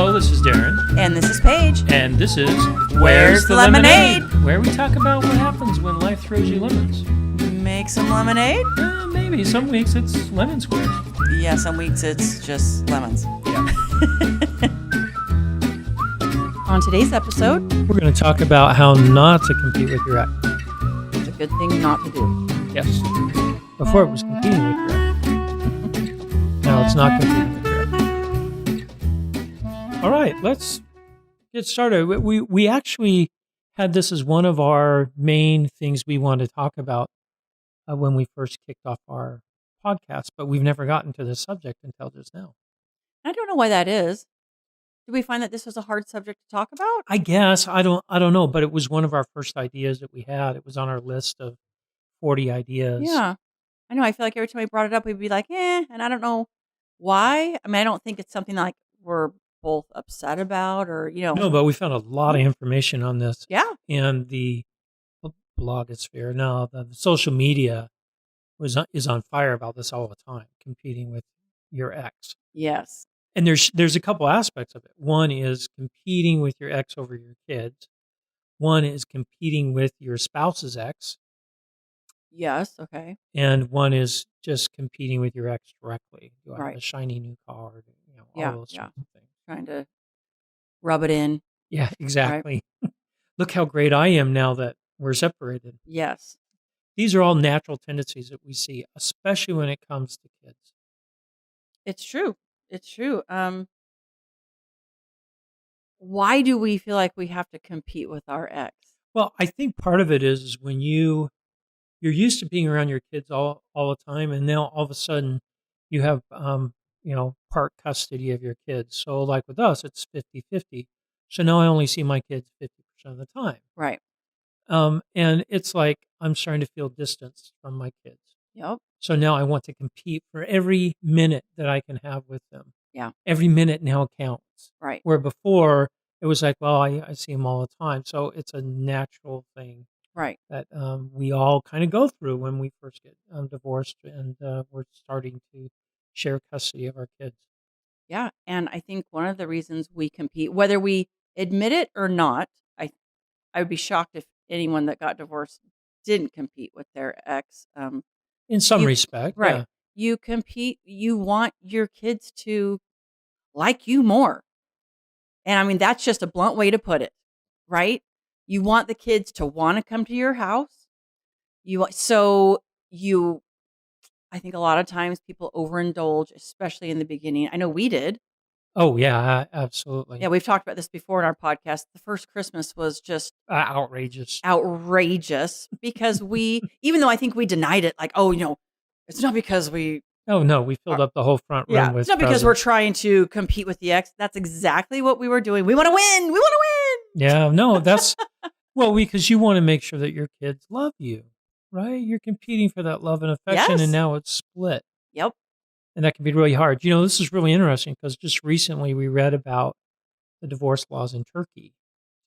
Hello, this is Darren. And this is Paige. And this is Where's the Lemonade? Where we talk about what happens when life throws you lemons. Make some lemonade? Maybe. Some weeks it's lemon squares. Yeah, some weeks it's just lemons. Yeah. On today's episode, We're going to talk about how not to compete with your ex. it's a good thing not to do. Yes. Before it was competing with your ex. Now it's not competing with your ex. All right, let's get started. We actually had this as one of our main things we wanted to talk about when we first kicked off our podcast, but we've never gotten to this subject until just now. I don't know why that is. Did we find that this was a hard subject to talk about? I guess I don't know, but it was one of our first ideas that we had. It was on our list of 40 ideas. Yeah. I know. I feel like every time we brought it up, we'd be like, and I don't know why. I mean, I don't think it's something like we're both upset about or. No, but we found a lot of information on this. Yeah. And the blogosphere, no, the social media is on fire about this all the time, competing with your ex. Yes. And there's a couple aspects of it. One is competing with your ex over your kids. One is competing with your spouse's ex. Yes. Okay. And one is just competing with your ex directly. Do I have Right. a shiny new car? Yeah, all those sorts of things. Trying to rub it in. Yeah, exactly. Look how great I am now that we're separated. Yes. These are all natural tendencies that we see, especially when it comes to kids. It's true. It's true. Why do we feel like we have to compete with our ex? Well, I think part of it is when you're used to being around your kids all the time, and now all of a sudden you have part custody of your kids. So like with us, it's 50-50. So now I only see my kids 50% of the time. Right. And it's like I'm starting to feel distance from my kids. Yep. So now I want to compete for every minute that I can have with them. Yeah. Every minute now counts. Right. Where before it was like, well, I see them all the time. So it's a natural thing. Right. That we all kind of go through when we first get divorced and we're starting to share custody of our kids. Yeah. And I think one of the reasons we compete, whether we admit it or not, I would be shocked if anyone that got divorced didn't compete with their ex. In some respect, right. yeah. You compete, you want your kids to like you more. And I mean, that's just a blunt way to put it, right? You want the kids to want to come to your house. I think a lot of times people overindulge, especially in the beginning. I know we did. Oh, yeah, absolutely. Yeah, we've talked about this before in our podcast. The first Christmas was just outrageous because even though I think we denied it, like, it's not because we. Oh, no, we filled up the whole front room with it's not because we're trying to compete with the ex. That's exactly what we were doing. We want to win. We want to win. Yeah, no, that's, well, because you want to make sure that your kids love you, right? You're competing for that love and affection, Yes. and now it's split. Yep. And that can be really hard. This is really interesting because just recently we read about the divorce laws in Turkey.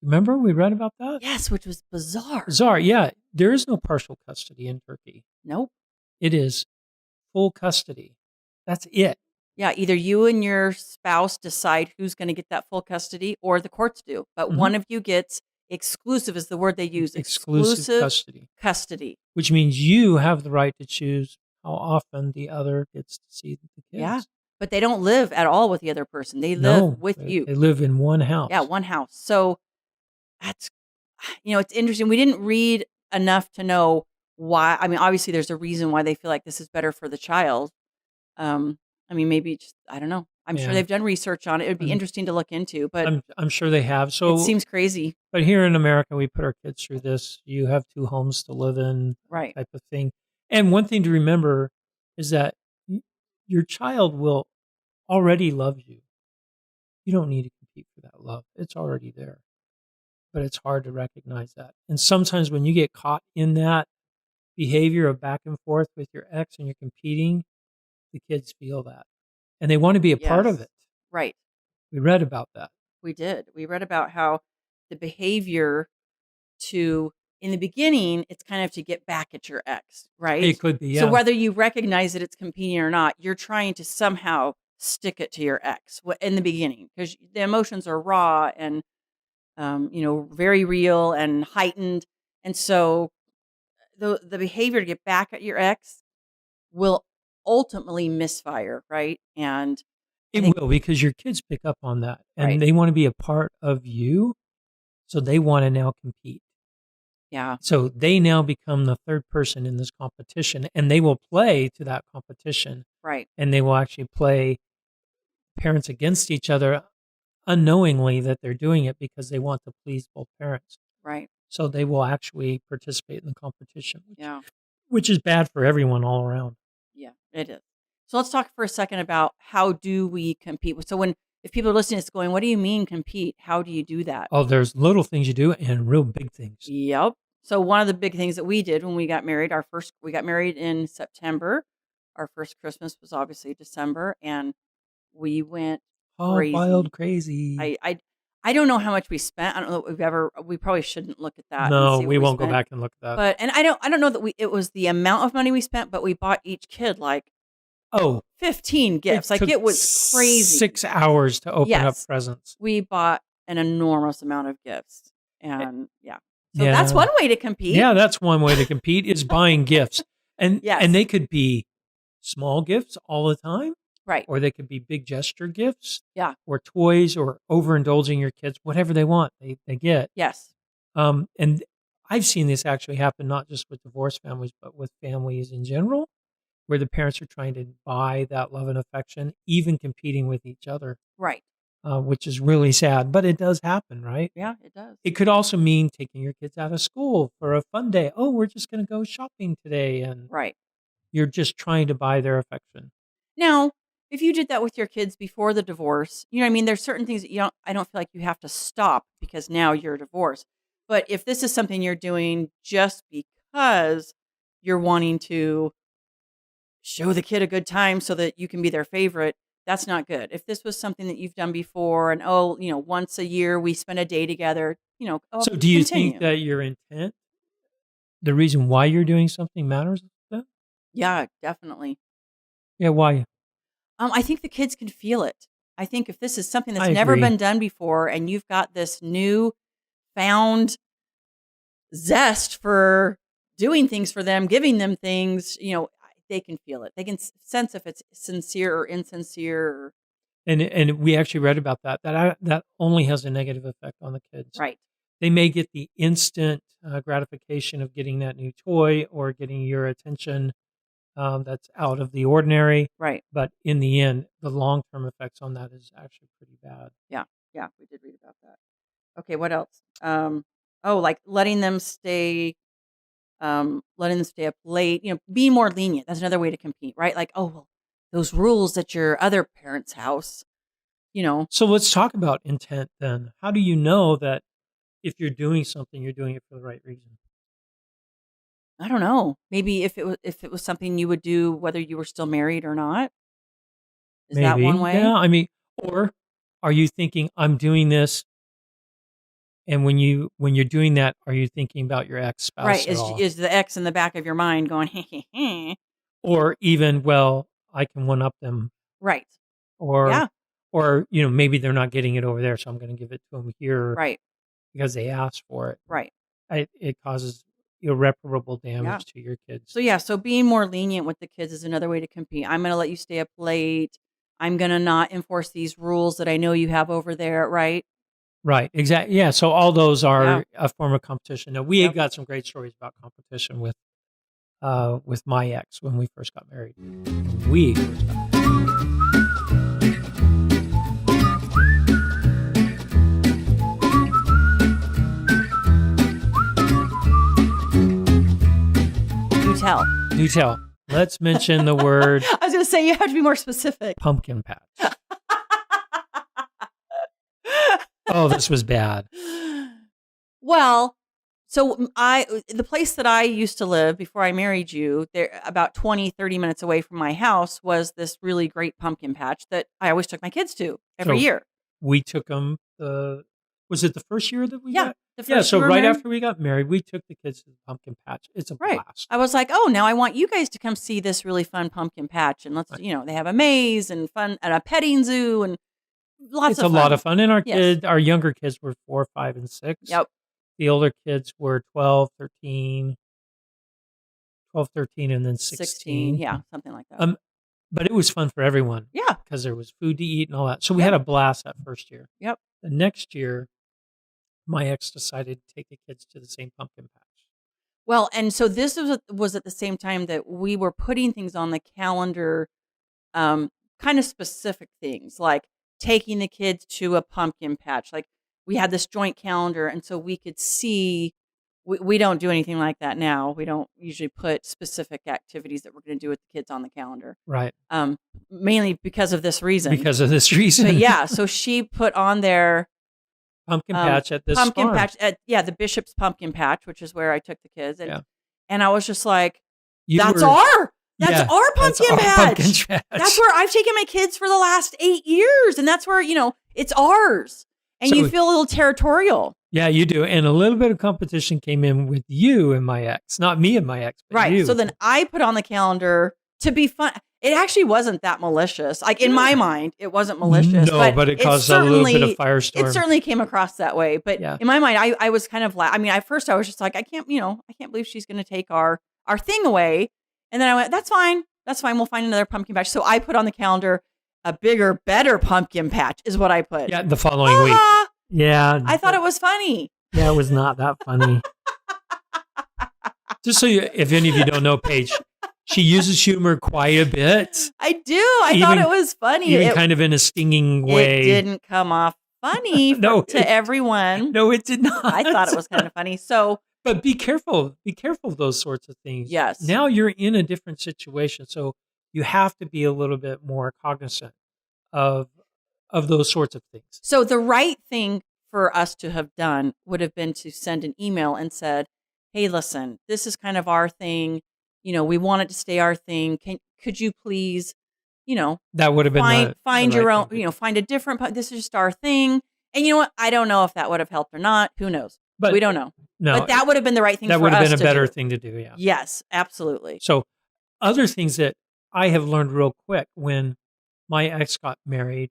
Remember we read about that? Yes, which was bizarre. Bizarre, yeah. There is no partial custody in Turkey. Nope. It is full custody. That's it. Yeah, either you and your spouse decide who's going to get that full custody or the courts do. But one of you gets exclusive is the word they use. Exclusive custody. Which means you have the right to choose how often the other gets to see the kids. Yeah, but they don't live at all with the other person. They live with you. They live in one house. Yeah, one house. So that's, it's interesting. We didn't read enough to know why. I mean, obviously there's a reason why they feel like this is better for the child. I mean, maybe just, I don't know. I'm sure they've done research on it. It would be interesting to look into, but I'm sure they have. So it seems crazy. But here in America, we put our kids through this. You have two homes to live in, right? Type of thing. And one thing to remember is that your child will already love you. You don't need to compete for that love. It's already there. But it's hard to recognize that. And sometimes when you get caught in that behavior of back and forth with your ex and you're competing, the kids feel that. And they want to be a part of it. Right. We read about that. We did. We read about how the behavior in the beginning, it's kind of to get back at your ex, right? It could be, yeah. So whether you recognize that it's competing or not, you're trying to somehow stick it to your ex in the beginning, because the emotions are raw and very real and heightened, and so the behavior to get back at your ex will ultimately misfire, right? And I It think will, because your kids pick up on that right, and they want to be a part of you. So they want to now compete. yeah, So they now become the third person in this competition and they will play to that competition right, and they will actually play parents against each other unknowingly that they're doing it because they want to please both parents. right, So they will actually participate in the competition, yeah. which is bad for everyone all around. Yeah, it is. So let's talk for a second about how do we compete. So if people are listening, it's going, what do you mean compete? How do you do that? Oh, there's little things you do and real big things. Yep. So one of the big things that we did when we got married, we got married in September. Our first Christmas was obviously December, and we went Hog crazy. wild crazy. I don't know how much we spent. I don't know that we probably shouldn't look at that and No, see what we we won't go spent. back and look at that. But and I don't know that it was the amount of money we spent, but we bought each kid like Oh, 15 it gifts. Like took it was crazy. 6 hours to open up Yes. presents. We bought an enormous amount of gifts. And yeah. So that's Yeah. one way to compete. Yeah, that's one way to compete is buying gifts. And Yes. they could be small gifts all the time, Right. or they could be big gesture gifts. Yeah. Or toys or overindulging your kids, whatever they want, they get. Yes. And I've seen this actually happen not just with divorced families, but with families in general, where the parents are trying to buy that love and affection, even competing with each other, Right. which is really sad. But it does happen, right? Yeah, it does. It could also mean taking your kids out of school for a fun day. Oh, we're just going to go shopping today. And Right. you're just trying to buy their affection. Now, if you did that with your kids before the divorce, you know what I mean? There's certain things that I don't feel like you have to stop because now you're divorced. But if this is something you're doing just because you're wanting to show the kid a good time so that you can be their favorite, that's not good. If this was something that you've done before and, once a year we spend a day together, So do you think continue. that your intent, the reason why you're doing something matters then? Yeah, definitely. Yeah, why? I think the kids can feel it. I think if this is something I that's never agree. been done before and you've got this new found zest for doing things for them, giving them things, they can feel it. They can sense if it's sincere or insincere. And we actually read about that. That only has a negative effect on the kids. Right. They may get the instant gratification of getting that new toy or getting your attention that's out of the ordinary. Right. But in the end, the long term effects on that is actually pretty bad. Yeah. Yeah. We did read about that. Okay. What else? Like letting them stay up late, be more lenient. That's another way to compete, right? Like, oh, well, those rules at your other parent's house, So let's talk about intent then. How do you know that if you're doing something, you're doing it for the right reason? I don't know. Maybe if it was something you would do whether you were still married or not. Is that one Maybe. way? Yeah. I mean, or are you thinking I'm doing this? And when you're doing that, are you thinking about your ex Right. spouse at all? Is the X in the back of your mind going, hey, hey, hey. Or even, well, I can one up them, Right. or Yeah. maybe they're not getting it over there, so I'm going to give it to them here Right. because they asked for it. Right. It causes irreparable Yeah. damage to your kids. So being more lenient with the kids is another way to compete. I'm going to let you stay up late. I'm going to not enforce these rules that I know you have over there, right? Right, exactly. Yeah, so all those Yeah. are a form of competition. Now, we had Yep. got some great stories about competition with my ex when we first got married. We first got Do tell. Do tell. Let's mention the word I was going to say you have to be more specific. pumpkin patch. Oh, this was bad. Well, so the place that I used to live before I married you, there about 20, 30 minutes away from my house was this really great pumpkin patch that I always took my kids to every So year. we took them the Was it the first year that we Yeah, got? the Yeah, first so year we were right married. after we got married, we took the kids to the pumpkin patch. It's a Right. blast. I was like, oh, now I want you guys to come see this really fun pumpkin patch, and let's, Right. they have a maze and fun and a petting zoo and lots It's of a fun. lot of fun. And Yes. our younger kids were 4, 5, and 6. Yep. The older kids were 12, 13, and then 16. 16. Yeah, something like that. But it was fun for everyone Yeah. because there was food to eat and all that. So we Yep. had a blast that first year. Yep. The next year, my ex decided to take the kids to the same pumpkin patch. Well, and so this was at the same time that we were putting things on the calendar, kind of specific things like taking the kids to a pumpkin patch. Like we had this joint calendar, and so we could see. We don't do anything like that now. We don't usually put specific activities that we're going to do with the kids on the calendar. Right. Mainly because of this reason. Because of this reason. But yeah, so she put on there pumpkin patch at this pumpkin farm. patch at the Bishop's pumpkin patch, which is where I took the kids, and Yeah. and I was just like, That's our Yeah, pumpkin patch. pumpkin patch. That's where I've taken my kids for the last 8 years, and that's where it's ours, and So- you feel a little territorial, Yeah, you do. And a little bit of competition came in with you and my ex. Not me and my ex, but right? you. So then I put on the calendar to be fun. It actually wasn't that malicious. Like in my mind, it wasn't malicious. No, but it caused a little bit of firestorm. It certainly came across that way. But Yeah. in my mind, I was kind of at first I was just like, I can't believe she's going to take our thing away. And then I went, that's fine. We'll find another pumpkin patch. So I put on the calendar a bigger, better pumpkin patch is what I put. Yeah, the following week. Yeah. I thought it was funny. Yeah, it was not that funny. Just so if any of you don't know Paige, she uses humor quite a bit. I do. I thought it was funny. Even kind of in a stinging way. It didn't come off funny to everyone. No, it did not. I thought it was kind of funny. So, but be careful. Be careful of those sorts of things. Yes. Now you're in a different situation, so you have to be a little bit more cognizant of those sorts of things. So the right thing for us to have done would have been to send an email and said, "Hey, listen, this is kind of our thing. We want it to stay our thing. Could you please, that would have been find your own, find a different. This is just our thing." And you know what? I don't know if that would have helped or not. Who knows? But we don't know. No, but that would have been the right thing. That for would have us been a to better do. thing to do. Yeah. Yes, absolutely. So, other things that I have learned real quick when my ex got married,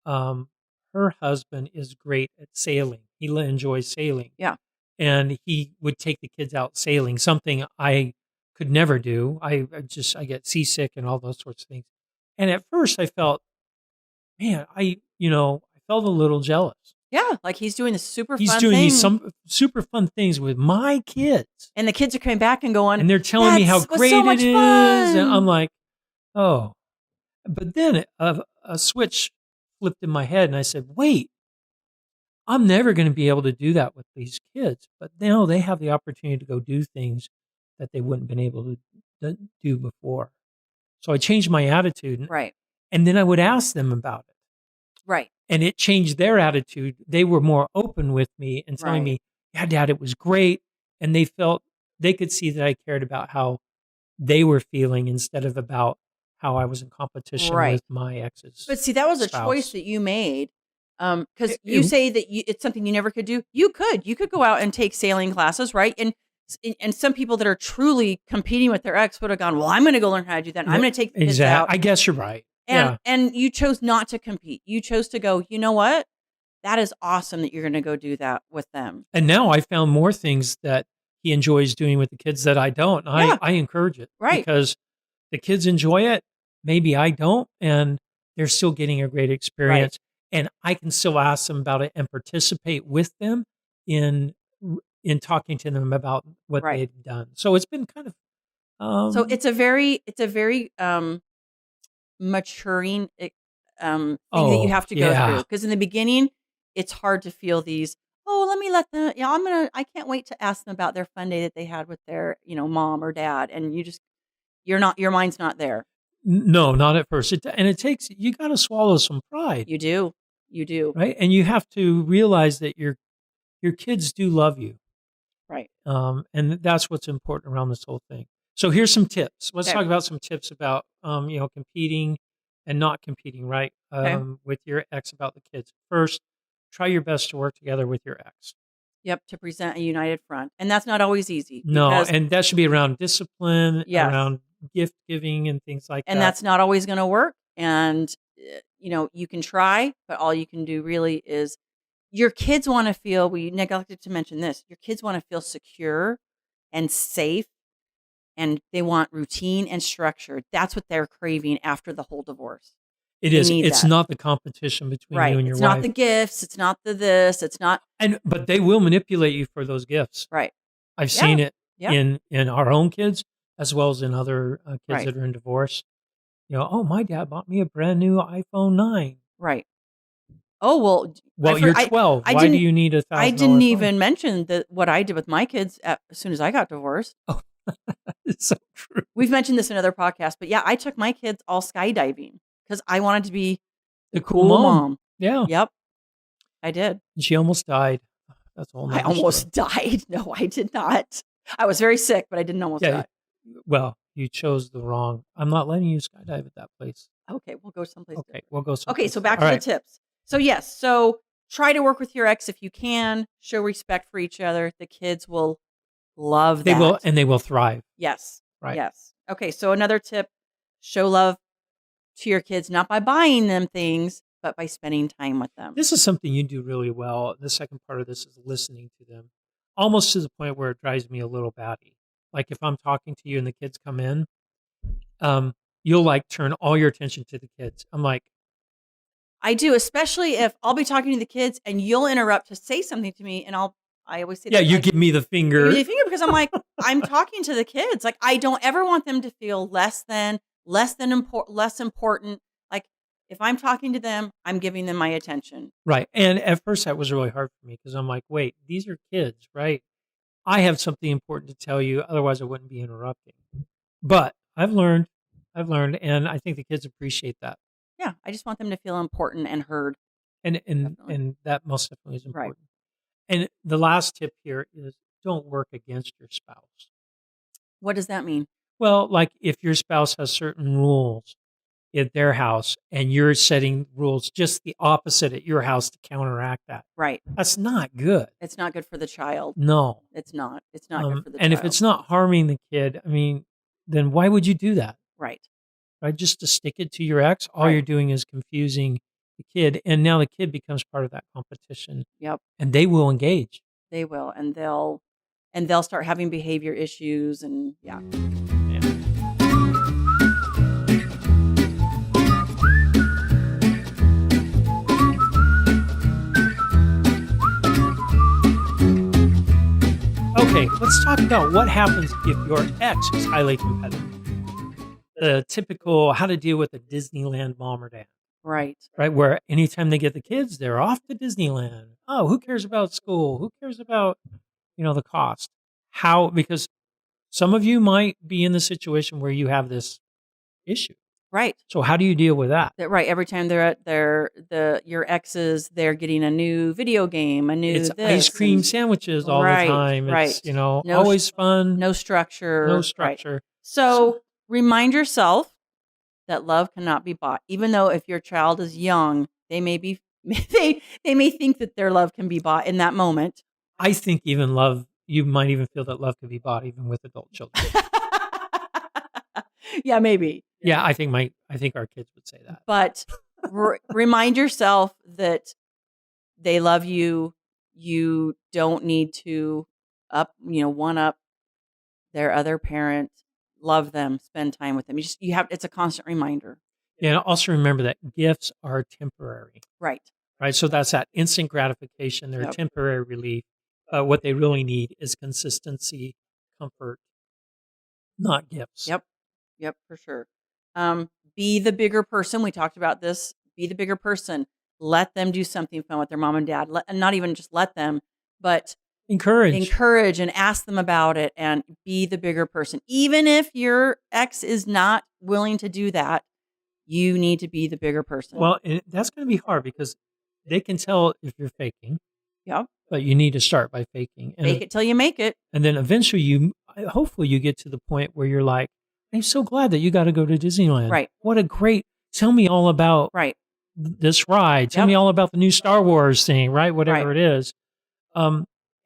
her husband is great at sailing. He enjoys sailing. Yeah. And he would take the kids out sailing, something I could never do. I get seasick and all those sorts of things. And at first I felt, man, I felt a little jealous. Yeah, like he's doing this super He's fun doing thing. these some super fun things with my kids. And the kids are coming back and going, and they're telling me how great so it much is. fun. And I'm like, oh. But then a switch flipped in my head and I said, wait, I'm never going to be able to do that with these kids. But now they have the opportunity to go do things that they wouldn't have been able to do before. So I changed my attitude. Right. And then I would ask them about it. Right. And it changed their attitude. They were more open with me and telling me, yeah, Dad, it was great. And they could see that I cared about how they were feeling instead of about how I was in competition with my ex's. But see, that was spouse. a choice that you made. Because you say that it's something you never could do. You could go out and take sailing classes, right? And some people that are truly competing with their ex would have gone, well, I'm going to go learn how to do that. I'm going to take the kids out. I guess you're right. And you chose not to compete. You chose to go, you know what? That is awesome that you're going to go do that with them. And now I found more things that he enjoys doing with the kids that I don't. I encourage it. Right. Because the kids enjoy it. Maybe I don't. And they're still getting a great experience. Right. And I can still ask them about it and participate with them in talking to them about what they've done. So it's been kind of so it's a very maturing thing that you have to go through, because in the beginning it's hard to feel these, let me let them, I can't wait to ask them about their fun day that they had with their mom or dad, and your mind's not there. No, not at first. You got to swallow some pride. You do, right? And you have to realize that your kids do love you, right? And that's what's important around this whole thing. So here's some tips. Let's talk about some tips about competing and not competing, right? With your ex about the kids. First, try your best to work together with your ex. Yep, to present a united front. And that's not always easy No, because and that should be around discipline, yes. around gift giving and things like And that. that's not always going to work. And, you can try, but all you can do really is your kids want to feel, we neglected to mention this, your kids want to feel secure and safe, and they want routine and structure. That's what they're craving after the whole divorce. It They is. need It's that. not the competition between Right. you and your It's wife. not the gifts. It's not the this. It's not. But they will manipulate you for those gifts. Right. I've seen it Yeah. in our own kids as well as in other kids Right. that are in divorce. Oh, my dad bought me a brand new iPhone 9. Right. Oh, Well, you're 12. Why do you need $1,000 I didn't phone? even mention what I did with my kids as soon as I got divorced. Oh, it's so true. We've mentioned this in other podcasts, but yeah, I took my kids all skydiving because I wanted to be The cool mom. Yeah. Yep. I did. She almost died. That's a whole I nother almost story. died. No, I did not. I was very sick, but I didn't almost die. Well, you chose the wrong. I'm not letting you skydive at that place. Okay, we'll go someplace Okay, different. we'll go someplace. Okay, so back to the tips. So yes, try to work with your ex if you can. Show respect for each other. The kids will love that. They will, and they will thrive. Yes. Right. Yes. Okay, so another tip, show love to your kids, not by buying them things, but by spending time with them. This is something you do really well. The second part of this is listening to them, almost to the point where it drives me a little batty. Like if I'm talking to you and the kids come in, you'll like turn all your attention to the kids. I'm like, I do, especially if I'll be talking to the kids and you'll interrupt to say something to me, and I always say, yeah, you give me the finger. Give me the finger because I'm like, I'm talking to the kids. Like, I don't ever want them to feel less important. Like, if I'm talking to them, I'm giving them my attention. Right. And at first that was really hard for me because I'm like, wait, these are kids, right? I have something important to tell you. Otherwise I wouldn't be interrupting. But I've learned, and I think the kids appreciate that. Yeah. I just want them to feel important and heard. And that most definitely is important. Right. And the last tip here is don't work against your spouse. What does that mean? Well, like if your spouse has certain rules at their house and you're setting rules just the opposite at your house to counteract that. Right. That's not good. It's not good for the child. No. It's not. It's not good for the child. And if it's not harming the kid, I mean, then why would you do that? Right. Right? Just to stick it to your ex, all Right. you're doing is confusing the kid. And now the kid becomes part of that competition. Yep. And they will engage. They will. And they'll start having behavior issues and yeah. Okay, let's talk about what happens if your ex is highly competitive. The typical how to deal with a Disneyland mom or dad. Right. Right, where anytime they get the kids, they're off to Disneyland. Oh, who cares about school? Who cares about, the cost? How, because some of you might be in the situation where you have this issue. Right. So how do you deal with that? Right. Every time they're at your exes, they're getting a new video game, It's ice cream sandwiches all the time. It's, always fun. No structure. No structure. Right. So remind yourself that love cannot be bought. Even though if your child is young, they may think that their love can be bought in that moment. I think even love, you might even feel that love can be bought even with adult children. Yeah, maybe. Yeah, I think our kids would say that. But remind yourself that they love you. You don't need to one up their other parent. Love them, spend time with them. It's a constant reminder. Yeah, and also remember that gifts are temporary. Right. Right. So that's that instant gratification. They're temporary relief. What they really need is consistency, comfort, not gifts. Yep, for sure. Be the bigger person. We talked about this. Be the bigger person. Let them do something fun with their mom and dad. And not even just let them, but encourage and ask them about it and be the bigger person. Even if your ex is not willing to do that, you need to be the bigger person. Well, and that's going to be hard because they can tell if you're faking. Yep. But you need to start by faking. Fake it till you make it. And then eventually hopefully you get to the point where you're like, I'm so glad that you got to go to Disneyland. Right. Tell me all about right. this ride. Tell Yep. me all about the new Star Wars thing, right? Whatever Right. it is.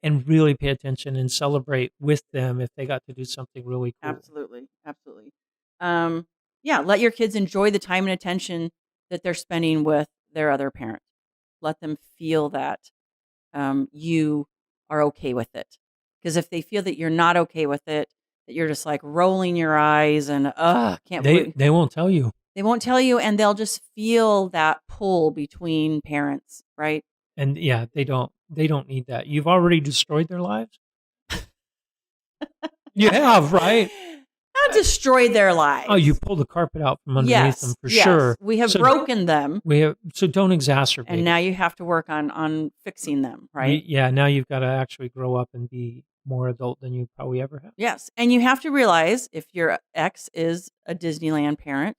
And really pay attention and celebrate with them if they got to do something really cool. Absolutely. Absolutely. Yeah, let your kids enjoy the time and attention that they're spending with their other parent. Let them feel that you are okay with it. Because if they feel that you're not okay with it, that you're just like rolling your eyes and can't believe They won't tell you. they won't tell you, and they'll just feel that pull between parents, right? And yeah, they don't need that. You've already destroyed their lives. You have, right? Not destroyed their lives. Oh, you pulled the carpet out from underneath them for sure. We have broken them, So don't exacerbate. and now you have to work on fixing them, right? Yeah, now you've got to actually grow up and be more adult than you probably ever have. Yes, and you have to realize if your ex is a Disneyland parent,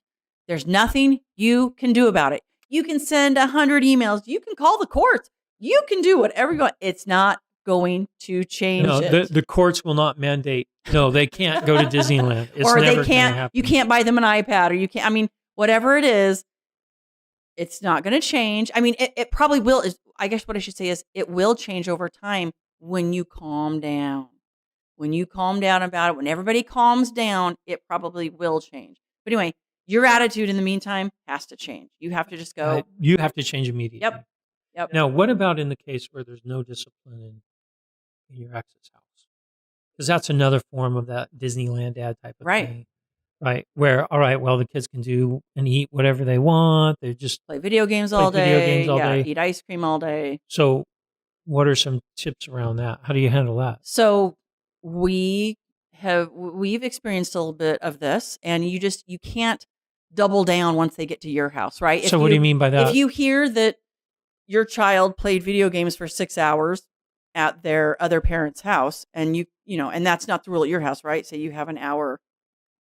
there's nothing you can do about it. You can send 100 emails. You can call the courts. You can do whatever you want. It's not going to change No, it. the courts will not mandate. No, they can't go to Disneyland. It's or never they can't. gonna happen. You can't buy them an iPad, or you can't. I mean, whatever it is, it's not going to change. I mean, it probably will. I guess what I should say is it will change over time when you calm down. When you calm down about it, when everybody calms down, it probably will change. But anyway, your attitude in the meantime has to change. You have to just go. You have to change immediately. Yep. Now, what about in the case where there's no discipline in your ex's house? Because that's another form of that Disneyland dad type of thing. Right. Where, all right, well, the kids can do and eat whatever they want. They just play video games all day. Eat ice cream all day. So what are some tips around that? How do you handle that? So we've experienced a little bit of this, and you can't double down once they get to your house, right? So what do you mean by that? If you hear that your child played video games for 6 hours at their other parent's house, and and that's not the rule at your house, right? Say you have an hour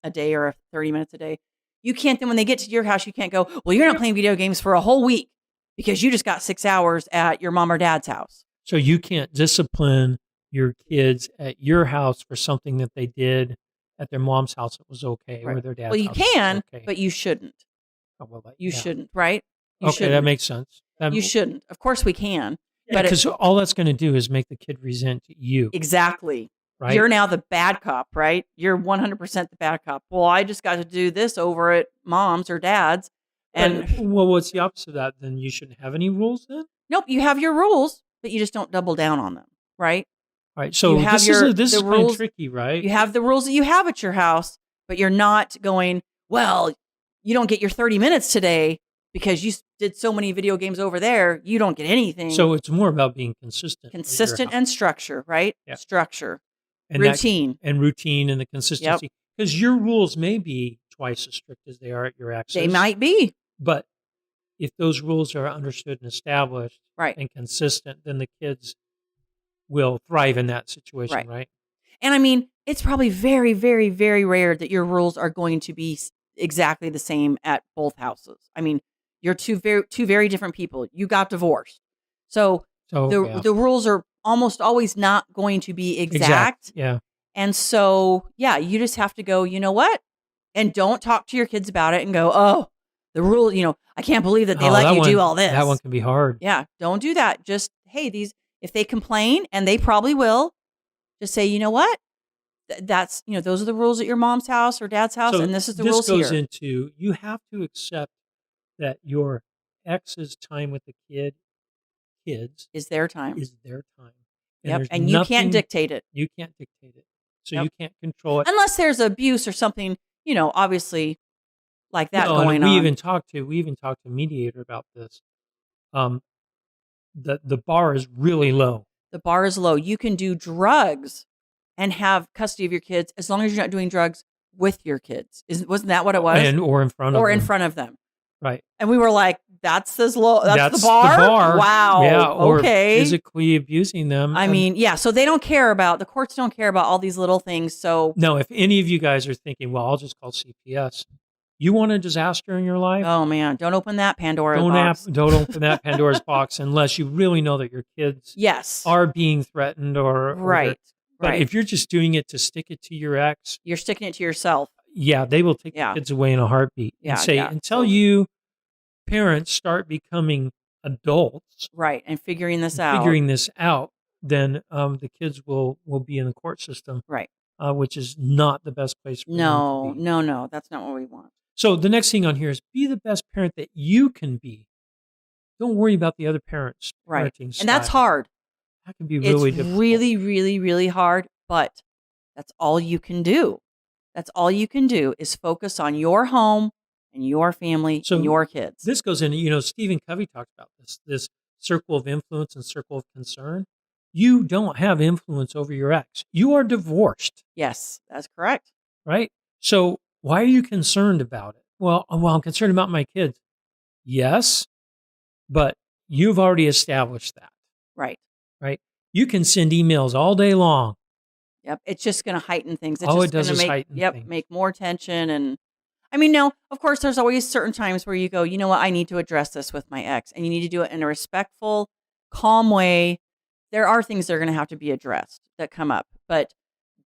a day or 30 minutes a day. You can't then when they get to your house, you can't go, well, you're not playing video games for a whole week because you just got 6 hours at your mom or dad's house. So you can't discipline your kids at your house for something that they did at their mom's house that was okay, right. or their dad's house. Well, you can, okay. but you shouldn't. Oh, well, you shouldn't, right? You shouldn't. That makes sense. You shouldn't. Of course we can. Yeah, because all that's going to do is make the kid resent you. Exactly. Right? You're now the bad cop, right? You're 100% the bad cop. Well, I just got to do this over at mom's or dad's. Well, what's the opposite of that? Then you shouldn't have any rules then? Nope. You have your rules, but you just don't double down on them, right? All right. So this is kind of tricky, right? You have the rules that you have at your house, but you're not going, well, you don't get your 30 minutes today because you did so many video games over there. You don't get anything. So it's more about being consistent. Consistent and structure, right? Yeah. Structure. And routine. Routine and the consistency. Because your rules may be twice as strict as they are at your ex's. They might be. But if those rules are understood and established and consistent, then the kids will thrive in that situation, right? And I mean, it's probably very, very, very rare that your rules are going to be exactly the same at both houses. I mean, you're two very different people. You got divorced. So the rules are almost always not going to be exact. Yeah. And so, you just have to go, you know what? And don't talk to your kids about it and go, oh, the rule, I can't believe that they let you do all this. That one can be hard. Yeah. Don't do that. Just, hey, if they complain, and they probably will, just say, you know what? That's, those are the rules at your mom's house or dad's house, and this is the rules here. This goes into, you have to accept that your ex's time with the kids is their time. And you can't dictate it. You can't dictate it. So you can't control it. Unless there's abuse or something, obviously like that going on. We even talked to a mediator about this. The bar is really low. The bar is low. You can do drugs and have custody of your kids as long as you're not doing drugs with your kids. Wasn't that what it was? Or in front of them. Right. And we were like, that's as low. That's the bar? Wow. Yeah. Or okay. physically abusing them. I mean, so they don't care the courts don't care about all these little things. So no, if any of you guys are thinking, well, I'll just call CPS. You want a disaster in your life? Oh man, don't open that Pandora's box. Don't open that Pandora's box unless you really know that your kids are being threatened or right. But if you're just doing it to stick it to your ex, you're sticking it to yourself. Yeah, they will take the kids away in a heartbeat and say until you parents start becoming adults, right, and figuring this out. figuring this out, then the kids will be in the court system, Right. which is not the best place for them No, to be. no, that's not what we want. So the next thing on here is be the best parent that you can be. Don't worry about the other parents' Right. parenting style. And that's hard. That can be really It's difficult. really, really, really hard, but that's all you can do. That's all you can do is focus on your home and your family So and your kids. This goes into, Stephen Covey talks about this circle of influence and circle of concern. You don't have influence over your ex. You are divorced, Yes, that's correct. right? So why are you concerned about it? Well, I'm concerned about my kids. Yes, but you've already established that, Right. right? You can send emails all day long. Yep. It's just going to heighten things. It's All just it does gonna is make, heighten yep, things. make more tension. And I mean, now, of course, there's always certain times where you go, you know what, I need to address this with my ex, and you need to do it in a respectful, calm way. There are things that are going to have to be addressed that come up, but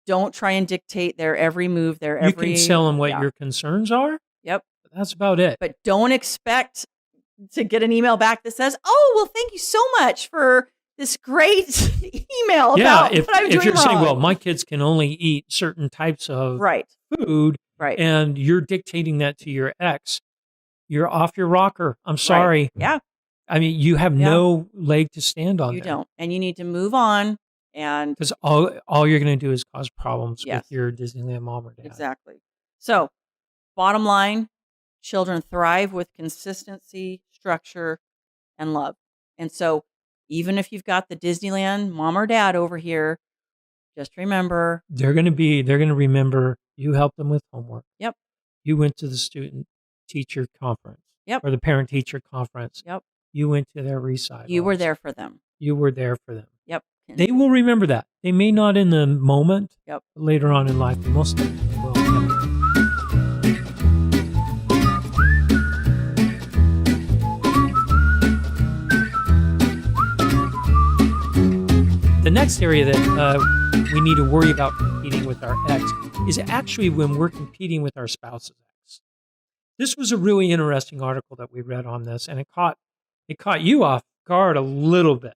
don't try and dictate their every move, their You every. can tell them what yeah. your concerns are. Yep. But that's about it. But don't expect to get an email back that says, "Oh, well, thank you so much for this great email about if, what I'm doing if you're wrong." saying, well, my kids can only eat certain types of right, food, right, and you're dictating that to your ex, you're off your rocker. I'm sorry. right. Yeah, I mean, you have no leg to stand on you there. don't, and you need to move on. And Because all you're going to do is cause problems Yes. with your Disneyland mom or dad. exactly. So, bottom line, children thrive with consistency, structure, and love. And so, even if you've got the Disneyland mom or dad over here, just remember, They're going to remember you helped them with homework. Yep. You went to the student teacher conference. Yep. Or the parent teacher conference. Yep. You went to their recitals. you were there for them. You were there for them. Yep. They will remember that. They may not in the moment. Yep. But later on in life, they most definitely will. Yep. The next area that we need to worry about competing with our ex is actually when we're competing with our spouse's ex. This was a really interesting article that we read on this, and it caught you off guard a little bit.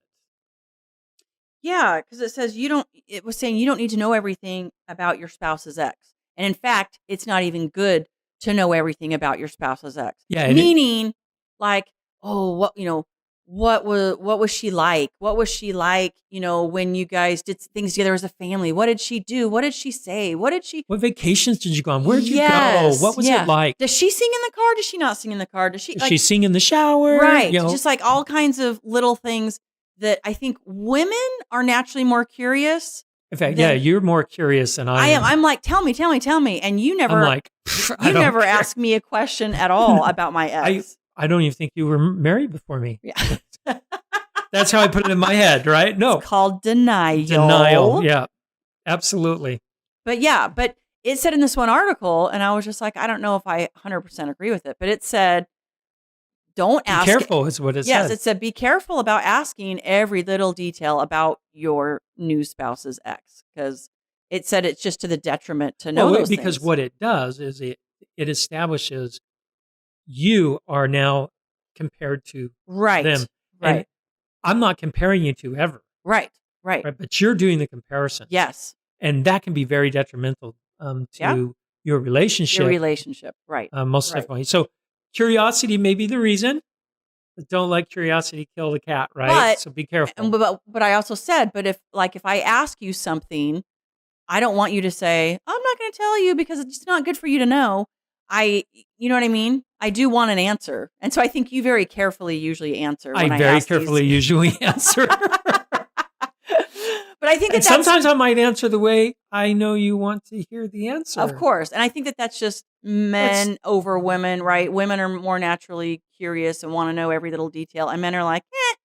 Yeah, because it was saying you don't need to know everything about your spouse's ex. And in fact, it's not even good to know everything about your spouse's ex. Yeah, Meaning, like, oh, what was she like? What was she like, when you guys did things together as a family? What did she do? What did she say? What vacations did you go on? Where did you Yes, go? What was yeah. it like? Does she sing in the car? Does she not sing in the car? Does she Does she sing in the shower? Right. You know? Just like all kinds of little things that I think women are naturally more curious. In fact, yeah, you're more curious than I am. I'm like, tell me. And you never, I'm like, you never ask me a question at all about my ex. I don't even think you were married before me. Yeah. That's how I put it in my head, right? No. It's called denial. Denial. Yeah, absolutely. But it said in this one article, and I was just like, I don't know if I 100% agree with it, but it said, don't ask. Be careful is what it said. Yes, it said, be careful about asking every little detail about your new spouse's ex, because it said it's just to the detriment to know those because things. what it does is it establishes you are now compared to Right. them. Right. And I'm not comparing you to ever. Right. But you're doing the comparison. Yes. And that can be very detrimental to your relationship. Right. Most Right. definitely. So curiosity may be the reason, but don't let curiosity kill the cat, right? So be careful. But I also said, but if I ask you something, I don't want you to say, I'm not going to tell you because it's not good for you to know. You know what I mean? I do want an answer. And so I think you very carefully usually answer. When I very ask carefully these. usually answer. But I think and sometimes I might answer the way I know you want to hear the answer. Of course. And I think that's just men over women, right? Women are more naturally curious and want to know every little detail. And men are like, eh.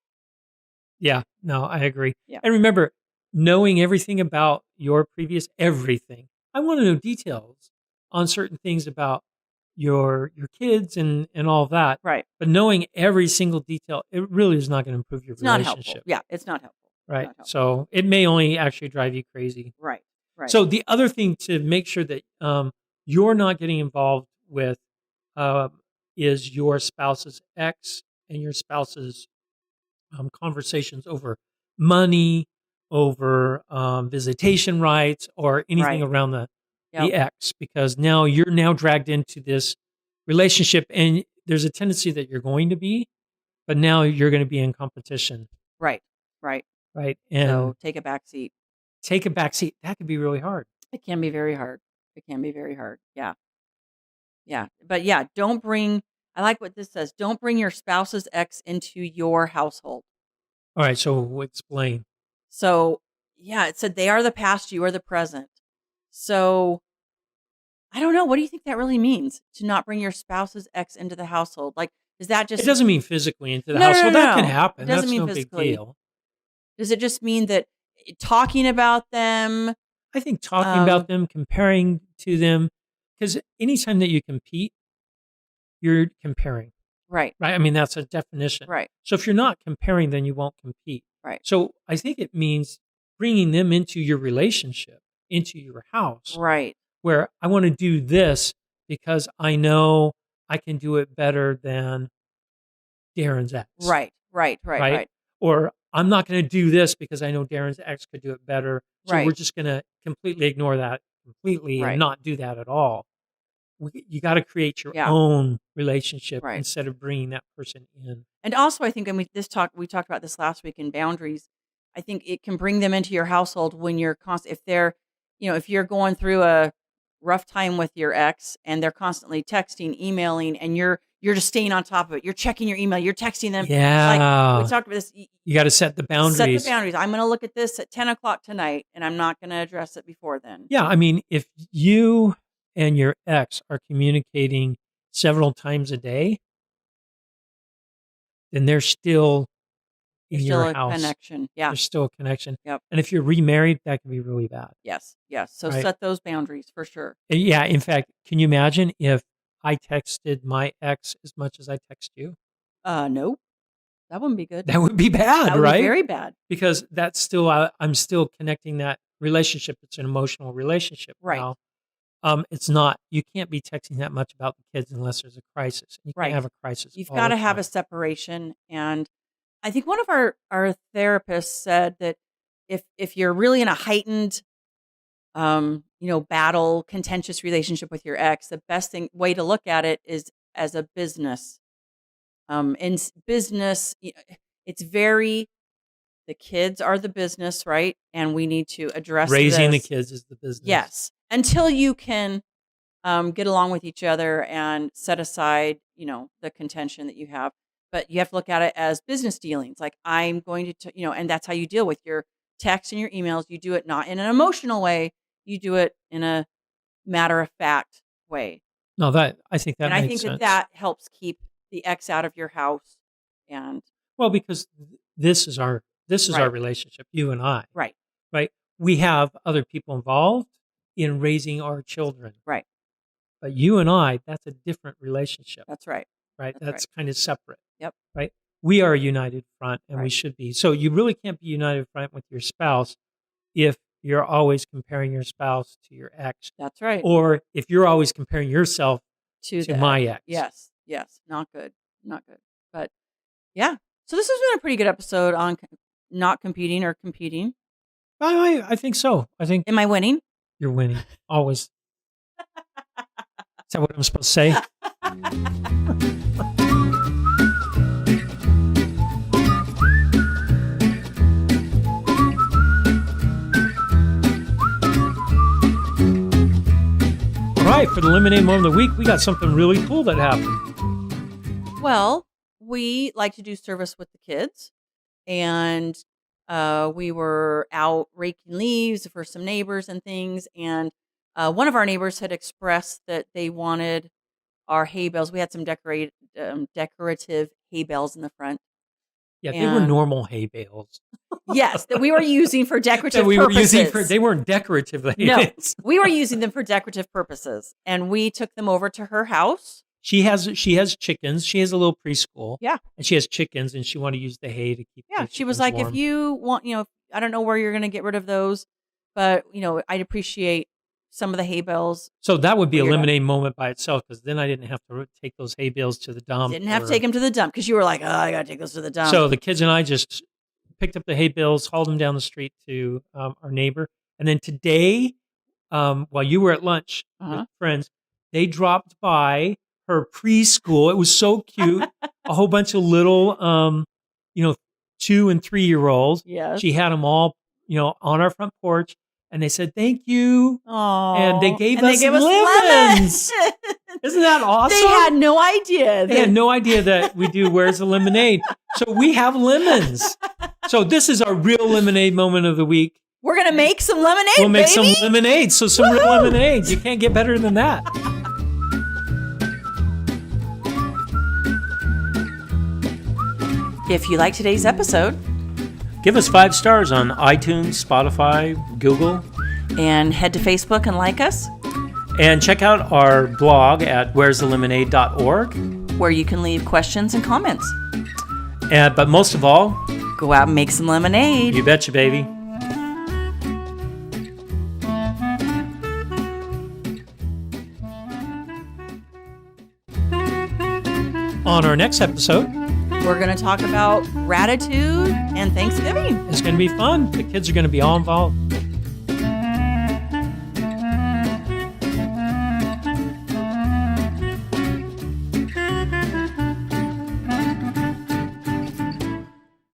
Yeah, no, I agree. Yeah. And remember, knowing everything about your previous everything. I want to know details on certain things about your kids and all that. Right. But knowing every single detail, it really is not going to improve your relationship. Not helpful. Yeah, it's not helpful. Right. So it may only actually drive you crazy. Right. So the other thing to make sure that you're not getting involved with is your spouse's ex and your spouse's conversations over money, over visitation rights, or anything Right. around the Yep. ex, because now you're now dragged into this relationship, and there's a tendency that you're going to be, but now you're going to be in competition, Right. Right. right? And So take a back seat. take a back seat. That could be really hard. It can be very hard. It can be very hard. Yeah. Yeah. But yeah, don't bring, I like what this says. Don't bring your spouse's ex into your household. All right, so explain. So yeah, it said they are the past, you are the present. So I don't know. What do you think that really means to not bring your spouse's ex into the household? Like, is that It just, doesn't mean physically into the no, no, no, household. That can no. It happen. doesn't That's mean no big physically. deal. Does it just mean that talking about them? I think talking about them, comparing to them, because anytime that you compete, you're comparing, Right. right? I mean, that's a definition. Right. So if you're not comparing, then you won't compete. Right. So I think it means bringing them into your relationship, into your house, Right. where I want to do this because I know I can do it better than Darren's ex, Right. Right. Right. right? Right. Or I'm not going to do this because I know Darren's ex could do it better. So we're Right. just going to completely ignore that completely and Right. not do that at all. You got to create your Yeah. own relationship Right. instead of bringing that person in. And also, I think, and we talked about this last week in boundaries. I think it can bring them into your household when you're if they're, if you're going through a rough time with your ex and they're constantly texting, emailing, and you're just staying on top of it. You're checking your email, you're texting them. Like we Yeah. talked about this. You got to set the Set the boundaries. boundaries. I'm going to look at this at 10 o'clock tonight, and I'm not going to address it before then. Yeah. I mean, if you and your ex are communicating several times a day, then there's still in There's still your a house. connection. Yeah. There's still a connection. Yep. And if you're remarried, that can be really bad. Yes. Yes. So Right. set those boundaries for sure. Yeah. In fact, can you imagine if I texted my ex as much as I text you? Nope. That wouldn't be good. That would be bad, That would right? be very bad. Because that's still, I'm still connecting that relationship. It's an emotional relationship Right. now. It's not, you can't be texting that much about the kids unless there's a crisis. You Right. can't have a crisis. You've all got the to have a time. separation. And I think one of our therapists said that if you're really in a heightened, battle, contentious relationship with your ex, the best way to look at it is as a business. Business, it's very, the kids are the business, right? And we need to address Raising the this. kids is the business. Yes. Until you can get along with each other and set aside, the contention that you have. But you have to look at it as business dealings. Like I'm going to, and that's how you deal with your texts and your emails. You do it not in an emotional way. You do it in a matter of fact way. No, I think that and I makes think sense. that helps keep the ex out of your house. And Well, because this is our Right. relationship, you and I, right, right? We have other people involved in raising our children, right. but you and I, that's a different relationship, That's right. right? That's That's right. kind of separate. Yep. Right? We are a united front, and we Right. should be. So you really can't be united front with your spouse if you're always comparing your spouse to your ex, That's right. or if you're always comparing yourself To to the my ex. ex. Yes. Yes. Not good. Not good. But yeah. So this has been a pretty good episode on not competing or competing. I think so. I think Am I winning? you're winning always. Is that what I'm supposed to say? All right, for the Lemonade Moment of the Week, we got something really cool that happened. Well, we like to do service with the kids, and we were out raking leaves for some neighbors and things. And one of our neighbors had expressed that they wanted our hay bales. We had some decorative hay bales in the front. Yeah, they were And- normal hay bales. Yes, that we were using for decorative That we were purposes. using they weren't decorative hay No, bales. we were using them for decorative purposes, and we took them over to her house. She has chickens. She has a little preschool. Yeah. And she has chickens, and she wanted to use the hay to keep Yeah, the she was chickens like, warm. if you want, I don't know where you're going to get rid of those, but I'd appreciate some of the hay bales. So that would be a Weird. lemonade moment by itself, because then I didn't have to take those hay bales to the dump. Didn't have to take them to the dump because you were like, oh, I got to take those to the dump. So the kids and I just picked up the hay bales, hauled them down the street to our neighbor. And then today, while you were at lunch with friends, they dropped by her preschool. It was so cute. A whole bunch of little, 2 and 3 year olds. Yes. She had them all, on our front porch, and they said, "Thank you." Aww. And they gave us lemons. Isn't that awesome? They had no idea. They had no idea that we do Where's the Lemonade? So we have lemons. So this is our real lemonade moment of the week. We're going to make some lemonade, We'll make baby. some lemonade. So some real lemonade. You can't get better than that. If you like today's episode, give us 5 stars on iTunes, Spotify, Google. And head to Facebook and like us. And check out our blog at where'sthelemonade.org, where you can leave questions and comments. But most of all, go out and make some lemonade. You betcha, baby. On our next episode, we're going to talk about gratitude and Thanksgiving. It's going to be fun. The kids are going to be all involved.